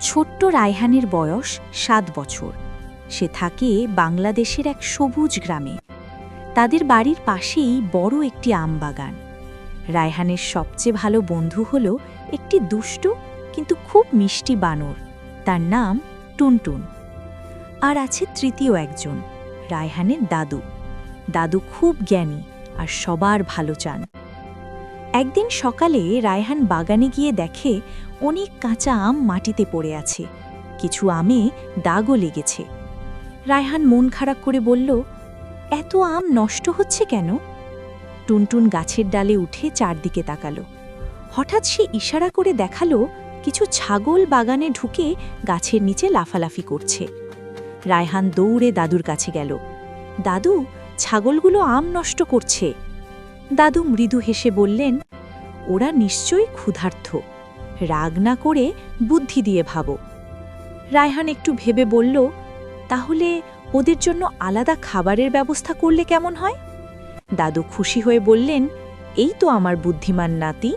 ছোট্ট রায়হানের বয়স ৭ বছর। সে থাকে বাংলাদেশের এক সবুজ গ্রামে। তাদের বাড়ির পাশেই বড় একটি আম বাগান। রায়হানের সবচেয়ে ভালো বন্ধু হল একটি দুষ্টু কিন্তু খুব মিষ্টি বানর, তার নাম টুনটুন। আর আছে তৃতীয় একজন, রায়হানের দাদু। দাদু খুব জ্ঞানী আর সবার ভালো চান। একদিন সকালে রায়হান বাগানে গিয়ে দেখে অনেক কাঁচা আম মাটিতে পড়ে আছে, কিছু আমে দাগও লেগেছে। রায়হান মন খারাপ করে বলল, এত আম নষ্ট হচ্ছে কেন? টুনটুন গাছের ডালে উঠে চারদিকে তাকালো। হঠাৎ সে ইশারা করে দেখালো কিছু ছাগল বাগানে ঢুকে গাছের নিচে লাফালাফি করছে। রায়হান দৌড়ে দাদুর কাছে গেল। দাদু, ছাগলগুলো আম নষ্ট করছে। দাদু মৃদু হেসে বললেন, ওরা নিশ্চয়ই ক্ষুধার্ত, রাগ না করে বুদ্ধি দিয়ে ভাবো। রায়হান একটু ভেবে বলল, তাহলে ওদের জন্য আলাদা খাবারের ব্যবস্থা করলে কেমন হয়? দাদু খুশি হয়ে বললেন, এই তো আমার বুদ্ধিমান নাতি।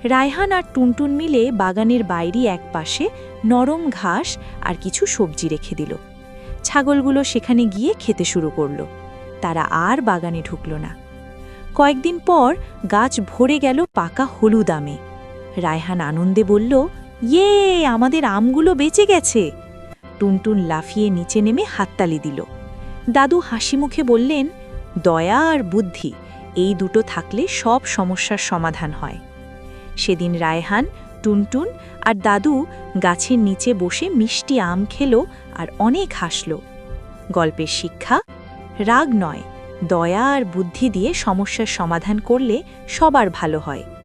রায়হান আর টুনটুন মিলে বাগানের বাইরে এক পাশে নরম ঘাস আর কিছু সবজি রেখে দিল। ছাগলগুলো সেখানে গিয়ে খেতে শুরু করল। তারা আর বাগানে ঢুকল না। কয়েকদিন পর গাছ ভরে গেল পাকা হলুদ আমে। রায়হান আনন্দে বলল, ইয়ে, আমাদের আমগুলো বেঁচে গেছে। টুনটুন লাফিয়ে নিচে নেমে হাততালি দিল। দাদু হাসি মুখে বললেন, দয়া আর বুদ্ধি, এই দুটো থাকলে সব সমস্যার সমাধান হয়। সেদিন রায়হান, টুনটুন আর দাদু গাছের নিচে বসে মিষ্টি আম খেল আর অনেক হাসল। গল্পের শিক্ষা, রাগ নয়, দয়া আর বুদ্ধি দিয়ে সমস্যার সমাধান করলে সবার ভালো হয়।